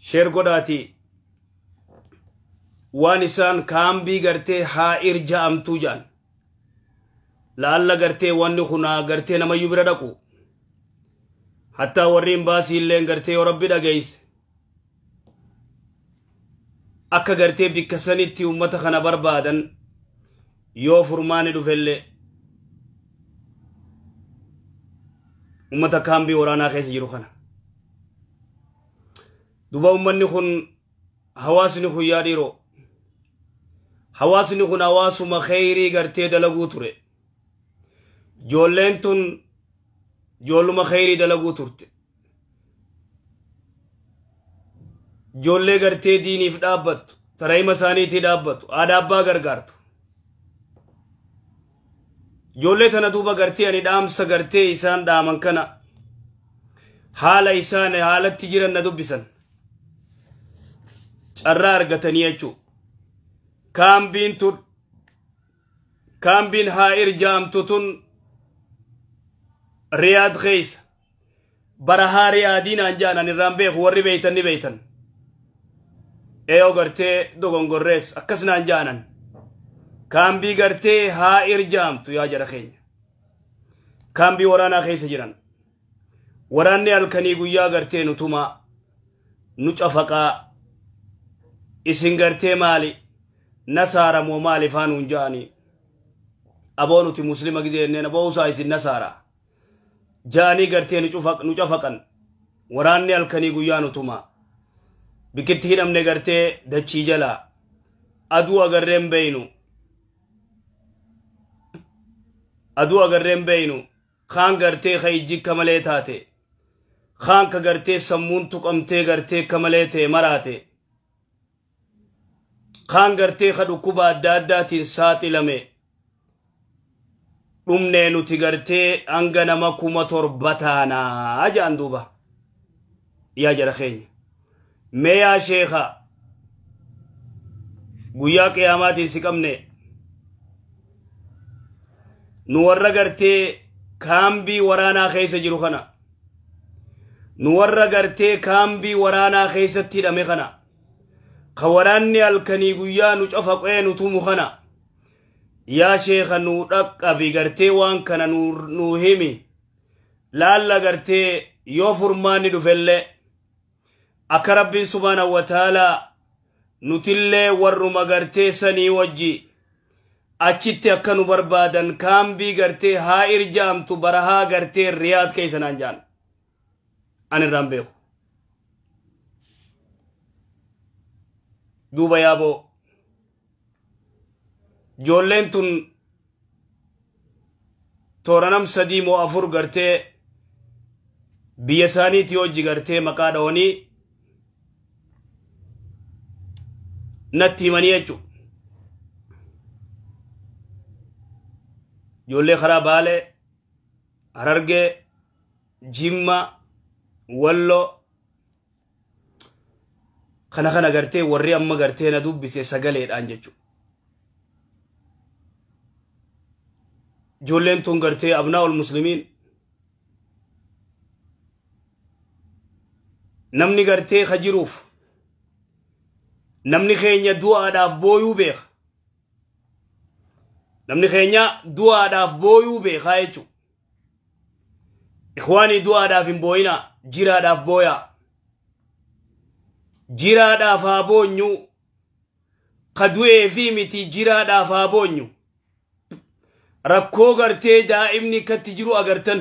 sheer godhaati waan isaan kaambii gartee haa irja'amtuu jaan laalla gartee wanni kunaa gartee namayyuu bira dhaqu hatta warriin baasii illeen gartee rabbi dhageeyse akka gartee bikka sanitti ummata kana barbaadan yoo furmaani dhufellee ummata kaambii waraanaa keessa jiru kana duba ummanni kun hawaasni kun yaa dhiiroo hawaasni kun hawaasuma khayrii gartee dalaguu ture joolleen tun joolluma khayrii dalaguu turte joollee gartee diiniif dhaabbattu taraayima isaaniitii dhaabbattu aadaa abbaa gargaartu joollee tana duuba gartee ani dhaamsa gartee isaan dhaaman kana haala isaan haalatti jiran na dubbisan carraa argatanii jechuu kaambiin haa irjaamtu tun riyaad keessa bara haa riyaadiinaan jaanan irraan beeku warri beeytan ni beeytan eeyoo gartee dogongorrees akkasnaan jaanan kaambii gartee haa irjaamtu yaa jara keenya kaambii waraanaa keessa jiran waraanni halkanii guyyaa gartee nutumaa nu cafaqaa isin gartee maali nasaara moo maali faanuun ja'anii aboo nuti muslima gideenneen aboo usaa isin nasaara ja'anii gartee nu cafaqan waraanni halkanii guyyaa nutumaa bikitti hidhamne gartee dachii jalaa aduu agarreen beeynu kaan gartee khayjii kamalee taate kaan ka gartee sammuun tuqamtee gartee kamalee ta'e maraate kaan gartee ka dhukkuba adda addaatiin saaxilame dhumnee nuti gartee hanga nama 7,000 taanaa ja'an duuba yaa jara keenya mee yaa sheekha guyyaa qiyaamaatiin si qabne nu warra gartee kaambii waraanaa keessa jiru kana nu warra gartee kaambii waraanaa keessatti hidhame kana ka waraanni halkanii guyyaa nu cafaqee nu tumu kana yaa sheekha nu dhaqqabi gartee waan kana nu himi laalla gartee yoo furmaanni dhufellee akka rabbiin subhaanahu wa ta'aalaa nutillee warruma gartee sanii wajji achitti akka nu barbaadan kaambii gartee haa irjaamtu bara haa gartee riyaad keessa naan jaan an irraan beeku duuba yaaboo joolleen tun tooranam 3 moo 4 gartee biyya isaaniitii hojii gartee maqaa dhawanii natti himanii jechuu joollee karaa Baalee Harargee Jimma Wallo kana gartee warri amma gartee na dubbise sagaleedhaan jechuu joolleen tun gartee abnaa'ul muslimiin namni gartee kajiruuf namni keenya du'aadhaaf booyuu beeka namni keenya du'aadhaaf booyuu beekaa jechuu ikhwaanii du'aadhaaf hin booyina jiraadhaaf booyaa jiraadhaaf haa boonyu ka du'ee fi miti jiraadhaaf haa boonyu rakkoo gartee daa'imni katti jiru agartan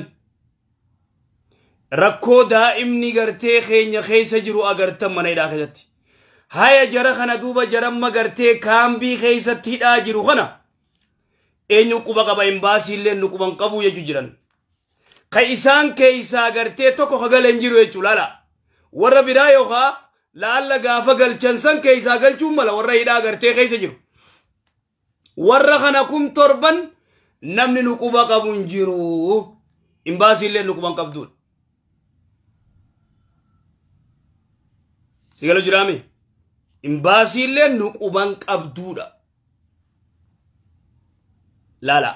rakkoo daa'imni gartee keenya keessa jiru agartan mana hidhaa keessatti haya jara kana duuba jaramma gartee kaambii keessatti hidhaa jiru kana eenyu quba qaba imbaasii illee nu quban qabu jechuu jiran ka isaan keessaa gartee tokko kagaleen jiru jechuu laala warra biraa yookaa laalla gaafa galchan san keessaa galchuun mala warra hidhaa gartee keessa jiru warra kana 7,000 namni nu quba qabu hin jiru imbaasii illee nu quban qabduudha sigalo jiraami imbaasii illee nu quban qabduudha laala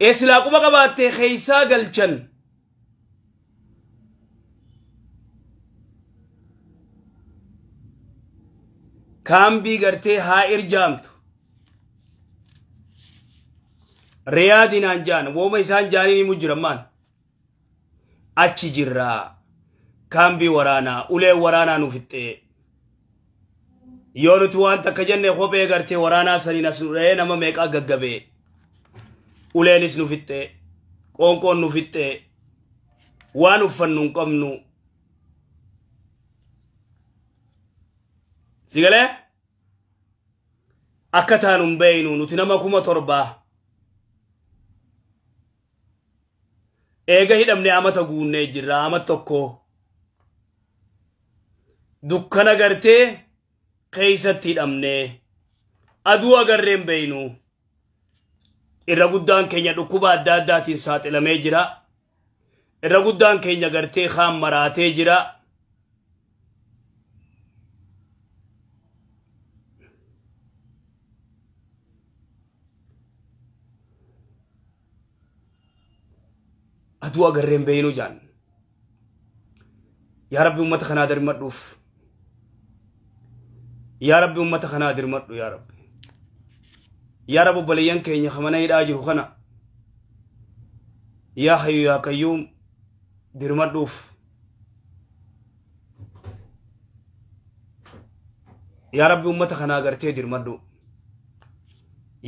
eesilaa quba qabaattee keessaa galchan كامبي قرتي ها إرجامتو رياضي نانجان وما يسان جانيني مجرمان أتشي جرا كامبي ورانا أولي ورانا نفتي يونتو أنت كجنة خوبي قرتي ورانا سنين سنوري نما ميكا ققبي أولي نس نفتي كون نفتي وانو فنن قمنو سيغلي أكتانم بينو نتنما كما ترباه eega hidhamne amata guunne jirra amat tokko dukkana gartee keeysatti hidhamne aduu agarreen beeynu irra guddaan keenya dhukkuba adda addaatiin saaxilamee jira irra guddaan keenya gartee kaan maraatee jira aduu agarreen beeynu jaan yaa rabbi ummata kanaa dirmadhuuf yaa rabbi ummata kanaa dirmadhu yaa rabbi obboleeyyan keenya kamana hidhaa jiru kana yaa hayyu yaa qayyuum dirmadhuuf yaa rabbi ummata kanaa gartee dirmadhu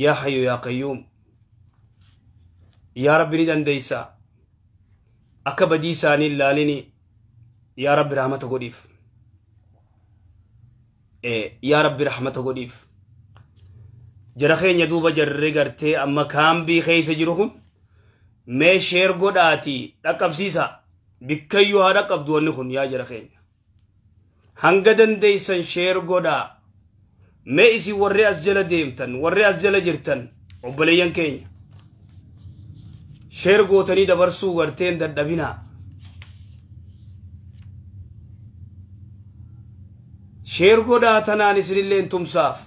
yaa hayyu yaa qayyuum yaa rabbi ni dandeeysa akka badii isaanii ilaalini yaa rabbi rahmata godhiif yaa rabbi rahmata godhiif jara keenya duuba jarre gartee amma kaambii keeysa jiru kun mee sheer godhaati dhaqqabsiisa bikkayyuu haa dhaqqabdu wanni kun yaa jara keenya hanga dandeeysan sheer godhaa mee isin warri as jala deemtan warri as jala jirtan obboleeyyan keenya sheer gootanii dabarsuu garteen dadhabinaa sheer godhaa tanaan isinilleen tumsaaf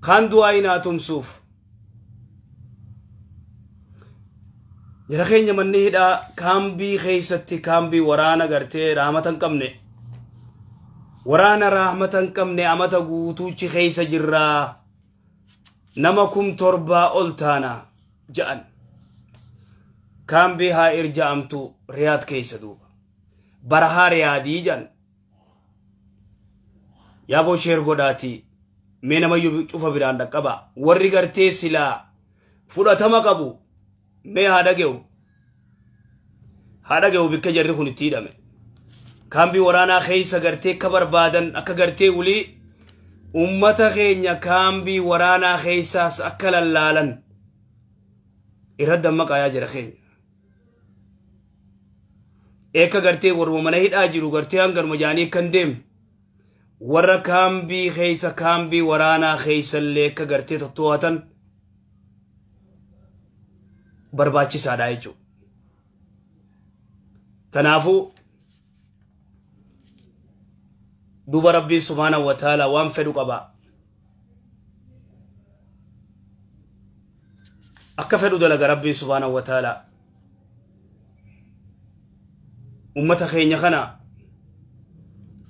kaan du'aayinaa tumsuuf jara keenya manni hidhaa kaambii keeysatti kaambii waraana gartee rahmatan qabne waraana rahmatan qabne amata guutuuchi keeysa jirraa nama 1700 ol taana ja'an kaambii haa irja'amtu riyaad keeysa duuba barahaa riyaadii jan yaaboo sheer godhaati mee namayyuu cufa biraan dhaqqaba warri gartee silaa fudhatama qabu mee haa dhage'u bikka jarri kun itti hidhame kaambii waraanaa keeysa gartee akka barbaadan akka gartee ulii ummata keenya kaambii waraanaa keeysaas akka lallaalan irra dammaqaa jira keenya eka gartee warma mana hidhaa jiru gartee hangaruma jaanii kan deem warra kaambii keeysa kaambii waraanaa keeysallee akka gartee tottoo'atan barbaachisaadha jechuudha tanaafuu duba rabbii subhaanahu wa ta'aalaa waan fedhu qaba akka fedhu dalaga rabbii subhaanahu wa ta'aalaa ummata keenya kana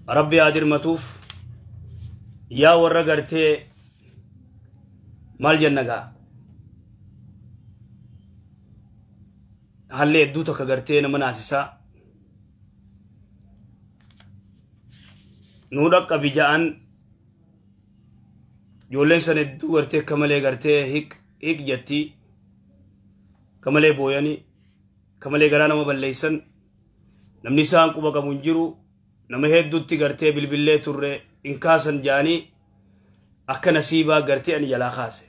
rabbi adirmatuuf yaa warra gartee maal jennagaa hallee hedduu tokko gartee nama naasisaa nuu dhaqqabi ja'an ijoolleen san hedduu gartee akka malee gartee hiq jettii akka malee booyanii akka malee garaa nama balleeysan namni isaan quba qabu hin jiru nama hedduutti gartee bilbillee turre inkaasan jaanii akka nasiibaa gartee ani jalaa kaase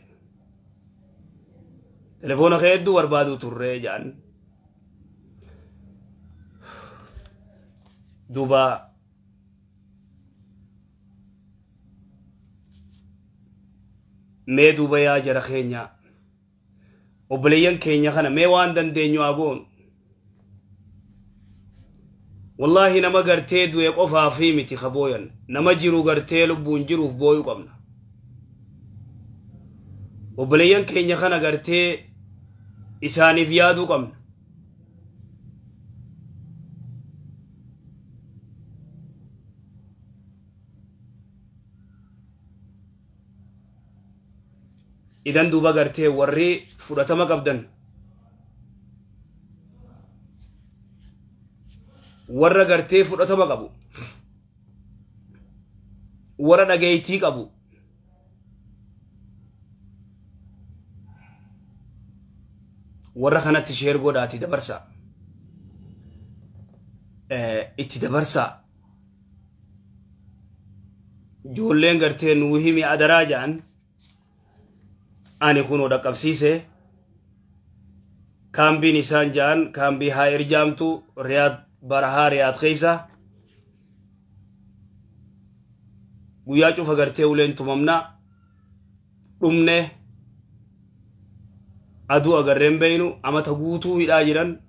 telefoona hedduu barbaaduu turre jaan duba mee duba yaa jara keenya obboleeyyan keenya kana mee waan dandeenyu agoon والله نما غرتي دوي قفا في متي خبوين نما جيرو غرتي لبون جيرو في بويو قمنا وبليان كينيا خانا غرتي إساني في يادو قمنا إذن دوبا قرتي ورّي فرطما قبدن ورّا قرتي فرطما قبو ورّا نقيتي قبو ورّا خانت شير قداتي دبرسا اتي دبرسا جولين قرتي نوهيمي أدراجان أني خونو دقب سيسي كامبي نسان جان كامبي هاير جامتو رياض برها رياض خيسا وياجو فقرتي ولين تممنا رمني أدو أغرين بينو أما تقوتو إلاجران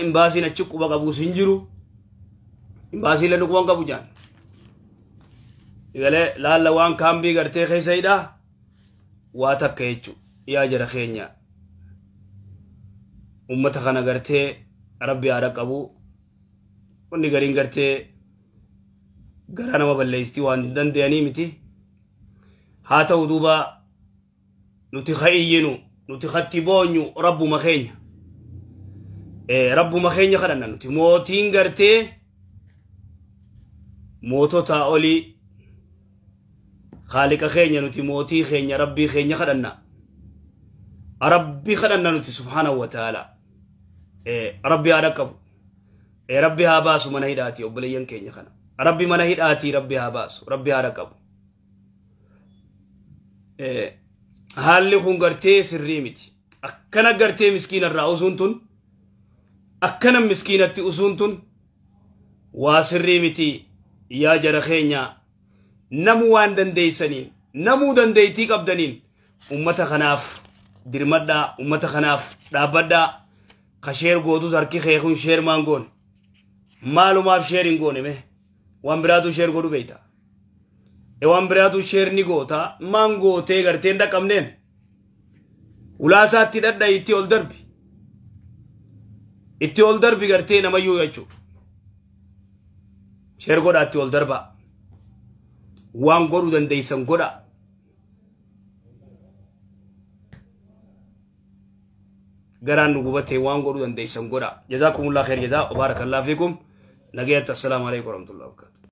إمباسي نچكو بقبو سنجرو إمباسي لنقوان قبو جان يقول لا لوان كامبي قرتي خيسا إدا واتك يجو يا جرى خينيا أمتا خانا قرتي ربي عرق أبو وني قرين قرتي قرانا ما بليستي وان دن دياني متي هاتا ودوبا نتي خيينو نتي خطيبونيو ربو مخينيا ربو مخينيا خرانا نتي موتين قرتي موتو تاولي خالق خينيا نتي موتي خينيا ربي خينيا خرانا ربي خرانا نتي سبحانه وتعالى ربي عرق ربي هاباسو من هيداتي وبليين كينيا خنا ربي من هيداتي ربي هاباسو ربي عرق هالي خون قرتي سريمتي أكنا قرتي مسكين الرأوسونتون أكنا مسكينة أسونتون واسريمتي يا جرخينيا نموان دندي سنين نمو دندي تيك أبدانين أمتا خناف درمدا أمتا خناف رابدا خشير قودو زركي خيخون شير مانغون مالو ماف شيرين غوني مه وامبراتو شير قودو بيتا وامبراتو شير نيغوتا مانغو تيغر تيندا كمنين ولاسات تددا يتي اول دربي اتي اول دربي غرتي نمايو يچو شير قودا اتي اول دربا وان غورو دندي سن غودا غران نغوبتي وان غورو دندي سن غودا جزاكم الله خير جزاء وبارك الله فيكم نجيت السلام عليكم ورحمه الله وبركاته